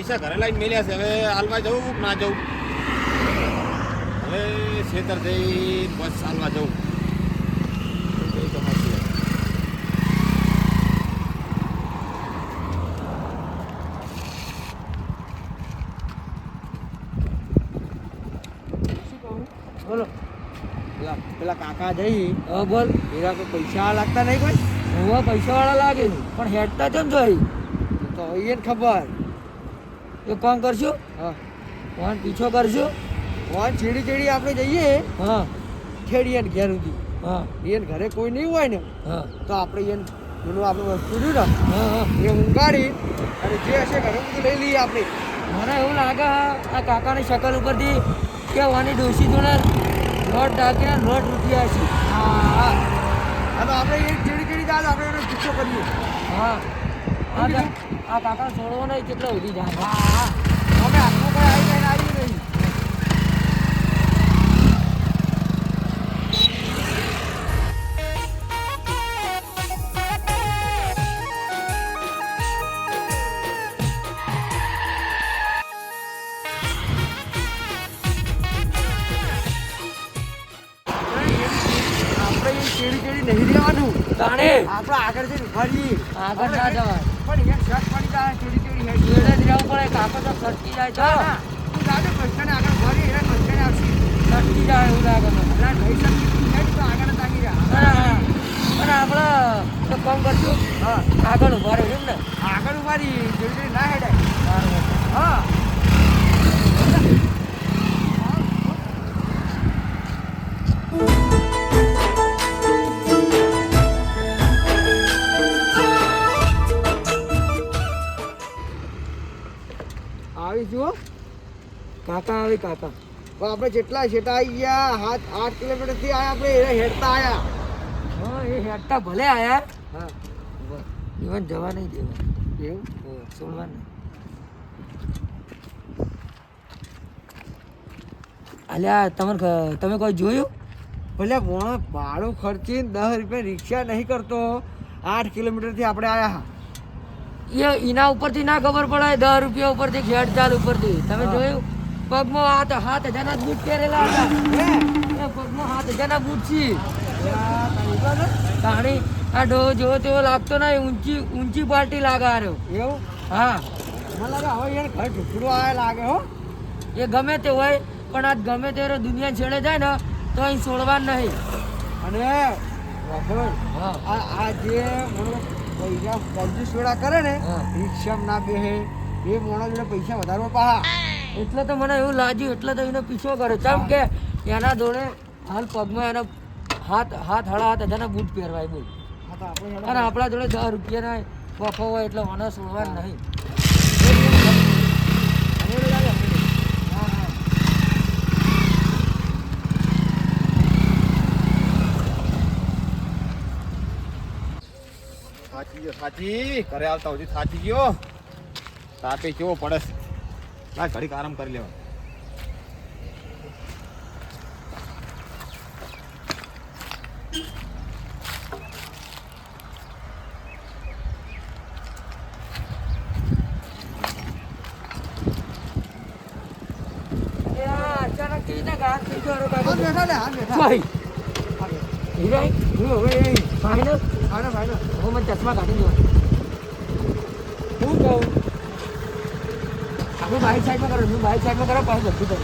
પૈસા ઘરે લઈને મેલ્યા છે. હવે હાલવા જવું કે ના જવું? હવે ખેતર જઈ બસ હાલવા જવું. બોલો. પેલા કાકા જઈ બોલ. એના કોઈ પૈસા લાગતા નહીં કોઈ? હું પૈસા વાળા લાગે છે પણ હેડતા કેમ જોઈ? તો એને ખબર. એ કોણ કરશું? હા, કોણ પીછો કરશું? ફોન ચીડી ચીડી આપણે જઈએ હા ખેડીએ ને ઘેર સુધી. હા એને ઘરે કોઈ નહીં હોય ને હા તો આપણે એને પેલું આપણે વસ્તુ રહ્યું ને હા હા. એ ઊંઘાડી અને જે હશે ઘરે બધું લઈ લઈએ આપણે. મને એવું લાગે આ કાકાની શકલ ઉપરથી કે વાની ડોસી જોડે લોટ ડાકીને લોટ રૂપિયા છે. હા, તો આપણે એ ચીડી ચીડી જાય આપણે એનો ગુસ્સો કરીએ. હા આ કાકા છોડવો નહીં કેટલો ઉધી જાય. હા, અમે હાથમાં કોઈ આવી જાય આવી નહીં. આપણે એ ચીડી ચીડી નહીં રહેવાનું. તાણે આપણે આગળ જઈને ઉભા રહીએ. આગળ ના જવાય. પણ એક શર્ટ પડી જાય ચીડી ચીડી હેઠી. જોડે જ રહેવું પડે. કાકો તો સટકી જાય તો ના, ના, તું જાજે બસને આગળ ઉભા રહી, એને બસને આવશે. સટકી જાય એવું લાગે મને. ના, નહીં શકતી તું હેઠ તો આગળ જ આગી જા. અને આપણે તો કામ કરશું હા, આગળ ઉભા રહ્યું એમ ને. આગળ ઉભા રહી, ચીડી ચીડી ના હેડાય. હા. આવી જુઓ. કાકા આવી કાકા. તો આપણે જેટલા છેટા આવી ગયા 8 કિલોમીટરથી આયા આપણે એને હેડતા આયા. હા એ હેડતા ભલે આયા હા, ઇવન જવા નહીં દેવા. એવું? છોડવા નહીં. અલ્યા તમે કોઈ જોયું? ભલે ભાડું ખર્ચીને 10 રૂપિયા રિક્ષા નહીં કરતો. 8 કિલોમીટરથી આપણે આયા. એના ઉપરથી ના ખબર પડે 10 રૂપિયા ઉપરથી ખેડ ચાલ ઉપરથી તમે હા. જોયું? પગમાં 7,000 ના બૂટ પહેરેલા હતા. એ પગમાં 7,000 ના બૂટ છે. તાણી આ ડો જો તેવો લાગતો નહીં. ઊંચી પાર્ટી લાગે આ રહ્યો. એવું? હા મને લાગે હવે એને ઘર ઢુકડું આવે લાગે હો. એ ગમે તે હોય પણ આજ ગમે તે દુનિયા છેડે જાય ને તો અહીં છોડવાનું નહીં. અને વગર હા આ જે મને પૈસા કંજૂસ વેળા કરે ને હા. રિક્ષામાં ના બેહે એ મોણા જોડે પૈસા વધારવા પાહા. એટલે તો મને એવું લાગ્યું એટલે તો એને પીછો કર્યો. કેમ કે એના જોડે હાલ પગમાં એના હાડા 7,000 બૂટ પહેરવાય બોલ. હા, તો આપણે હેડો. અને આપણા જોડે 10 રૂપિયાના બફો હોય એટલે મને છોડવાનું નહીં. હવે લાગે, હવે. હા, હા. સાચી ગયો સાચી. ઘરે આવતા સુધી સાચી ગયો. તાપે કેવો પડે છે. ના ઘડીક આરામ કરી લેવા. એ આ અચાનક કેવી રીતે ઘાસ થઈ ગયો રે કાકો? હાથ બેઠા લે, હાથ બેઠા. ભાઈ હાથ બેઠા. હીરાઈ હું હવે એ ફાઈનલ ફાઈનલ, ફાઈનલ. હવે મને ચશ્મા કાઢી દો. હું કહું આપણે બાઈક સાઈડમાં કરો. હું બાઈક સાઈડમાં કરો પાછું બધું કરું.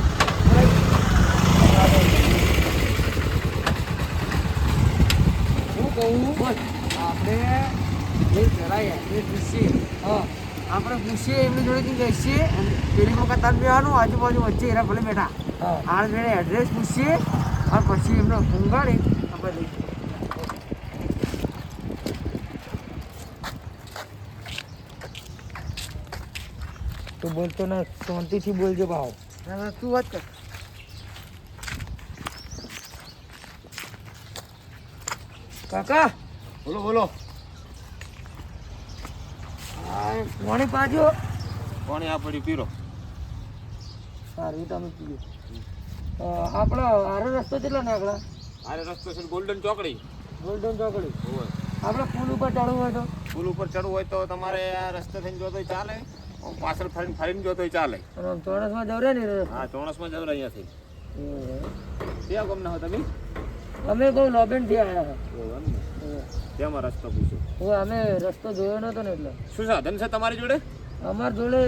હું કહું બોલ. આપણે જે ચલાવીએ એ પૂછીએ. હા આપણે પૂછીએ એમની જોડેથી બેસીએ અને પેલી વખત તાર બેવાનું આજુબાજુ વચ્ચે એના ભલે બેઠા હા આ જોડે એડ્રેસ પૂછીએ અને પછી એમને ઊંઘાડી આપણે લઈ જઈએ. તું બોલતો ને શાંતિથી બોલજો ભાવ. ના, ના, તું વાત કર. કાકા બોલો બોલો. આ પાણી પાજો. પાણી આ પડ્યું પીરો. સારું તમે પીઓ. આપણો આરો રસ્તો કેટલો ને આગળ? આરે રસ્તો છે ગોલ્ડન ચોકડી. ગોલ્ડન ચોકડી. હોય. આપણે પુલ ઉપર ચડવું હોય તો પુલ ઉપર ચડવું હોય તો તમારે આ રસ્તે થઈને જો તો ચાલે. હું પાછળ ફરીને ફરીને ગયો તોય ચાલે. અને આમ ચોરસમાં જવરે ને રે. હા ચોણસમાં જવું અહીંયાથી. ક્યાં ગામના હો તમે? અમે બહુ લોબેન થી આવ્યા એવું એમ ને. તેમાં રસ્તો પૂછ્યો. હતા અમે રસ્તો જોયો નતો ને એટલે શું સાધન છે તમારી જોડે? અમાર જોડે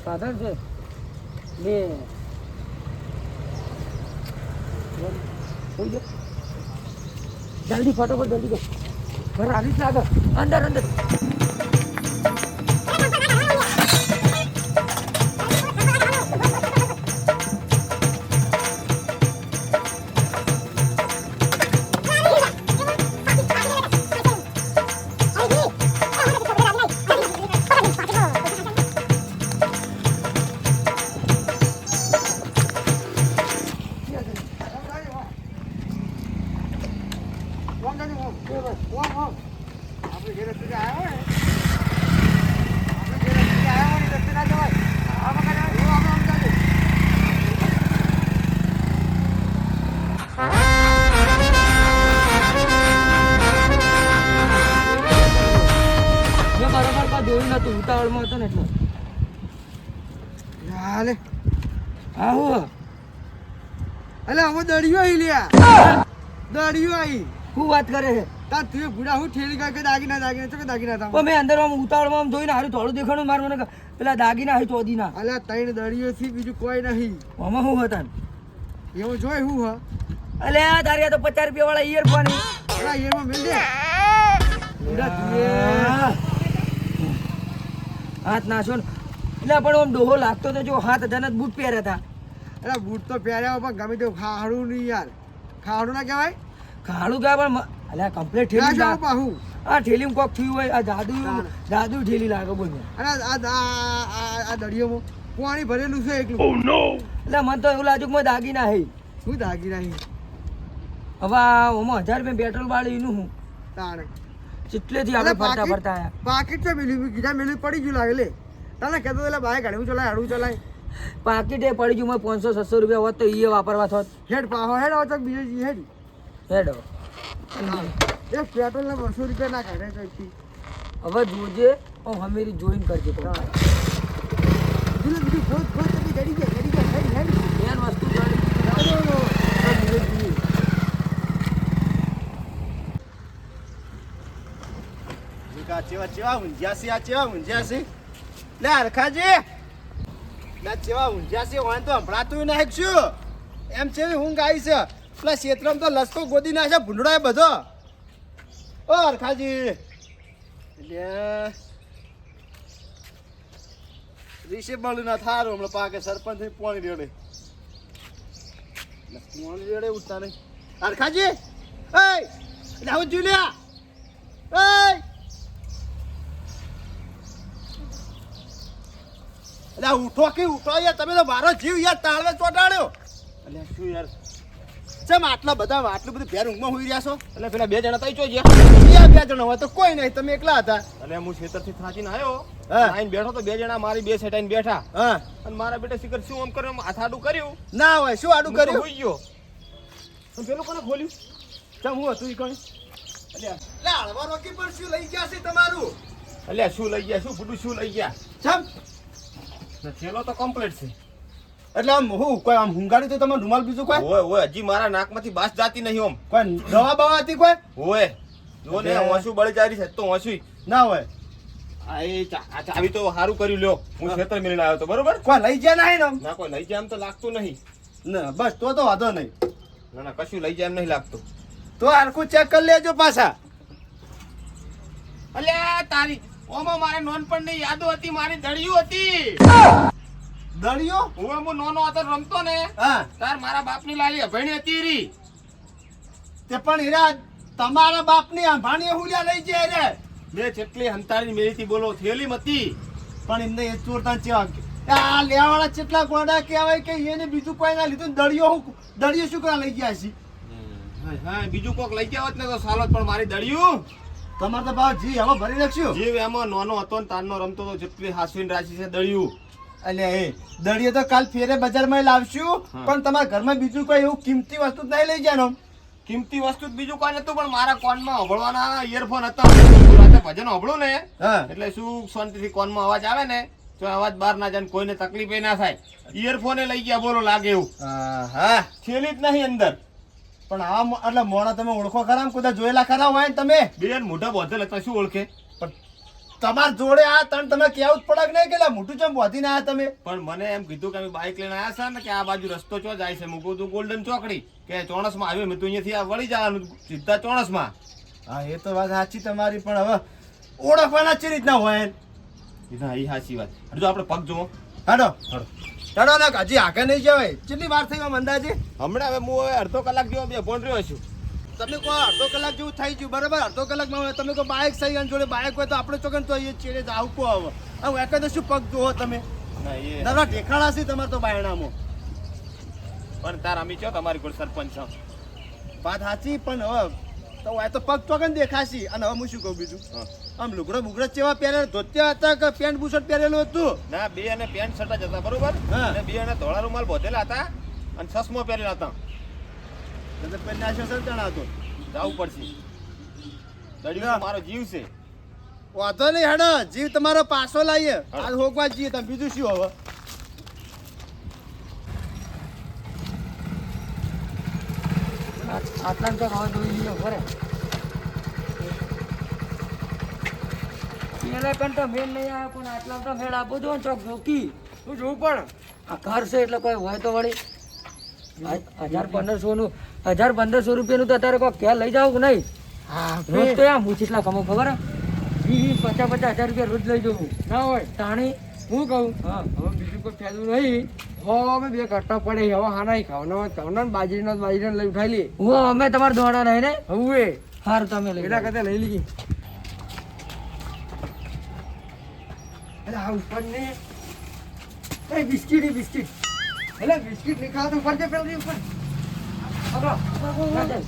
સાધન છે બે જલ્દી ફટોફટ જલ્દી કર ઘર આવી જ લાગે અંદર અંદર આપણે જે રસ્તે આવ્યા હોય ને આપણે જે રસ્તે આવ્યા હોય ને રસ્તે ના જવાય આ વખતે આપણે સમજાજો મેં બરાબર પણ જોયું નતું ઉતાવળમાં હતો ને એટલે હાલે હા હું અલે હવે દડિયો આવી લ્યા દડિયો આવી શું વાત કરે છે તા તું ભૂડા હું ઠેલી કે દાગીના તો કે દાગીના હતા પણ મેં અંદર આમ ઉતાવળમાં આમ જોઈને હારું થોડું દેખાણું માર મને પેલા દાગીના હોય ચોદીના અલે ત્રણ દડિયો થી બીજું કોઈ નહીં આમાં શું હતા એવું જોઈ હું હા અલે આ તારી આ તો 50 રૂપિયા વાળા ઇયરફોન અલા એમાં મિલ દે ભૂડા તું હાથ નાશો ને એટલે પણ આમ ડોહો લાગતો તો જો 7,000 જ બૂટ પહેર્યા હતા અરે બૂટ તો પહેર્યા પણ ગમે તે ખાડું નહીં યાર ખાડું ના કહેવાય ખાડું ગયા પણ અલ્યા કમ્પ્લીટ ના ઠેલી જાવ પાહુ આ ઠેલીમાં કોક થયું હોય આ જાદુ ઠેલી લાગે બોલ અને આ દડિયોમાં પાણી ભરેલું છે એકલું એટલે મને તો એવું લાગ્યું કે મેં દાગીના હે શું દાગી નહીં હવે આ ઓમાં 1000 રૂપિયા પેટ્રોલ વાળી એનું હું તાણે ચીટલેથી આપણે ફરતા ફરતા આયા પાકીટ તો મિલી કીધા મિલી પડી ગયું લાગે લે તને કહેતો એટલે બાઈક હડવું ચલાય હડવું ચલાય પાકીટે પડી ગયું મેં 500-600 રૂપિયા હોત તો એ વાપરવા થોત હેડ પાહો હેડ હવે તો બીજે હેડ હેડો એક પેટ્રોલના 200 રૂપિયા ના કાઢે તો હવે જોજે હું હમેરી જોઈન કરજે તો બીજું ખોદ ખોદ તમે ગડી ગયા હેડ હેડ મેન વસ્તુ જાણી ચેવા ઊંઝ્યા છે આ ચેવા ઊંઝ્યા છે લે હરખાજી લે ચેવા ઊંઝ્યા છે હોય તો સંભળાતું નહીં શું એમ છે હું ગાઈ છે પેલા ક્ષેત્રમાં તો લસકો ગોદી નાખે ભૂંડળો એ બધો ઓ હરખાજી એટલે રીશે બળું ના થારું હમણાં પાકે સરપંચ થી પોણી રેડે પોણી રેડે ઉઠતા નહીં હરખાજી એટલે આવું જુલિયા એટલે ઉઠો કે ઉઠો યાર તમે તો મારો જીવ યાર તાળવે ચોટાડ્યો એટલે શું યાર ચમ આટલા બધા આટલું બધું ભેર ઊંઘમાં હોઈ રહ્યા છો એટલે પેલા બે જણા તઈ ચોજ્યા બે જણા હોય તો કોઈ નહીં તમે એકલા હતા એટલે હું ખેતરથી થાચીને આવ્યો આઈને બેઠો તો બે જણા મારી બે સેટ આઈને બેઠા હા અને મારા બેટા શિખર શું આમ કર્યું હાથ આડું કર્યું ના હોય શું આડું કર્યું હોઈ ગયો પણ પેલું કોને ખોલ્યું ચમ હું હતું ઈ કઈ એટલે હળવા રોકી પર શું લઈ ગયા છે તમારું એટલે શું લઈ ગયા શું ફૂટું શું લઈ ગયા ચમ થેલો તો કમ્પ્લીટ છે એટલે આમ હું કોઈ આમ હુંગાડી તો તમે રૂમાલ બીજું કોઈ ઓય ઓય હજી મારા નાકમાંથી બાસ જાતી નહીં ઓમ કોઈ દવા બવા હતી કોઈ ઓય જો ને હોશું બળી જારી છે તો હોશું ના હોય આ ચાવી તો સારું કર્યું લ્યો હું ખેતર મિલને આવ્યો તો બરોબર કોઈ લઈ જાય નહીં ને ના કોઈ લઈ જાય એમ તો લાગતું નહીં ના બસ તો વાંધો નહીં ના ના કશું લઈ જાય એમ નહીં લાગતું તો હરખું ચેક કરી લેજો પાછા અલ્યા તારી ઓમાં મારે નોનપણની યાદો હતી મારી દળિયું હતી દળિયો હું નાનો હતો રમતો ને તાર મારા બાપની લાલી અભણી હતી રી તે પણ હીરા તમારા બાપની અંભાણી હુલિયા લઈ જાય રે બે જેટલી હંતારી મેરીથી બોલો થેલી હતી પણ એમને એ ચોરતા ચેવા આ લેવાવાળા કેટલા ગોડા કહેવાય કે એને બીજું કોઈ ના લીધું દળિયો શું કરવા લઈ ગયા છે હા બીજું કોક લઈ ગયા હોત ને તો સાલો પણ મારી દળિયું તમારે તો ભાવ જી હવે ભરી નાખશું જીવ એમાં નાનો હતો ને તારનો રમતો તો જેટલી હાસવીન રાશિ છે દળિયું એટલે એ દળિયો તો કાલ ફેરે બજારમાં લાવશું પણ તમારા ઘરમાં બીજું કોઈ એવું કિંમતી વસ્તુ નહીં લઈ જવાનું કિંમતી વસ્તુ બીજું કોઈ નતું પણ મારા કોનમાં હંભળવાના ઇયરફોન હતા રાતે ભજન હંભળું ને એટલે શું શાંતિથી કોનમાં અવાજ આવે ને તો અવાજ બહાર ના જાય ને કોઈને તકલીફ ના થાય. ઇયરફોને લઈ ગયા બોલો લાગે એવું. હા છેલી જ નહીં અંદર પણ આવા એટલે મોણા તમે ઓળખો ખરા કુદા જોયેલા ખરા હોય ને તમે બેન મોઢા બોધેલા તો શું ઓળખે? પણ તમાર જોડે આ તણ તમે કેવું જ પડક નહીં કે મોટું ચમ બોધીને આયા તમે પણ મને એમ કીધું કે અમે બાઇક લઈને આવ્યા છે ને કે આ બાજુ રસ્તો ચો જાય છે. મૂકું તું ગોલ્ડન ચોકડી કે ચોણસમાં આવ્યો મેં તું અહીંયાથી આ વળી જવાનું સીધા ચોણસમાં. હા એ તો વાત સાચી તમારી પણ હવે ઓળખવાના ચી રીતના હોય ના એ સાચી વાત. જો આપણે પગ જુઓ. હાડો ચાલો ને હજી આગળ નહીં જવાય કેટલી વાર થઈ આમ અંદાજે હમણાં હવે હું હવે અડધો કલાક જેવો બે ફોન રહ્યો છું. તમે કહો અડધો કલાક જેવું થઈ ગયું બરાબર અડધો કલાકમાં હવે તમે કહો બાઇક સહી અને જોડે બાઇક હોય તો આપણે ચોકન તો અહીંયા ચેડે જ આવું કહો હવે એક તો શું પગ જુઓ તમે ના એ દાદા ઢેખાડા છે તમારે તો બાયણામાં પણ તાર અમી છો તમારી કોઈ સરપંચ છો. વાત સાચી પણ હવે તો આ તો પગ ચોકન દેખાશી અને હવે હું શું કહું બીજું આમ લુગડો બુગડો ચેવા પહેરેલો ધોતિયા હતા કે પેન્ટ બુશર્ટ પહેરેલું હતું ના બે અને પેન્ટ શર્ટ જ હતા બરોબર. હા. અને બે અને ધોળા રૂમાલ બોધેલા હતા અને ચશ્મો પહેરેલા હતા. તો પેન્ટ નાશો સર જણા હતો જવું પડશે. દડિયો મારો જીવ છે. વાંધો નહીં હેડો જીવ તમારો પાછો લાવીએ હાલ હોકવા જઈએ તમે બીજું શું હવે આટલા તો હવે જોઈ લીધો ખરે પેલા કણ તો મેળ નહીં આવ્યો પણ આટલા તો મેળ આપો છો ને ચોક જોકી હું જોઉં પણ આ ઘર છે એટલે કોઈ હોય તો વળી 1500 નું 1500 રૂપિયાનું તો અત્યારે કોઈ ઘેર લઈ જાવ કે નહીં રોજ તો આમ હું કેટલા કમાઉં ખબર હે 50,000 રૂપિયા રોજ લઈ જવું ના હોય તાણી હું કહું હા હવે બીજું કોઈ ફેલું નહીં હવે બે ઘટના પડે હવે હાના ખાવના બાજરીનો લઈ ઉઠાઈ લઈએ હું અમે તમારા દોડા નહીં ને હવે સારું તમે લઈ એના જાઓ. કરતા લઈ લઈએ એટલે આ ઉપર ને એ બિસ્કીટ એટલે બિસ્કીટ નહીં ખાવા તો ઉપર છે પેલી ઉપર પકડો. ના જાય.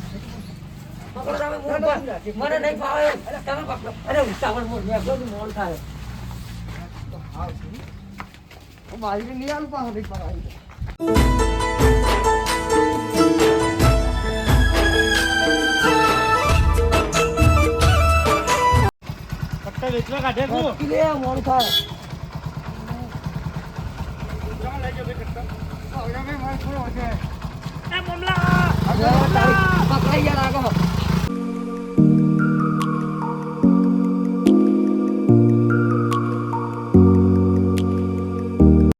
પકડો તમે મોઢ પર. મને નહીં ફાવે તમે પકડો. અરે ઉતાવળ મોઢ મેં બધું મોડ થાય બાજરી નહીં આલું પાછો નહીં પાડવા પટ્ટા વેચવા કાઢે પકડી લે મોડ થાય હવે મારે થોડો છે અરે તારી પકડાઈ ગયા લાગો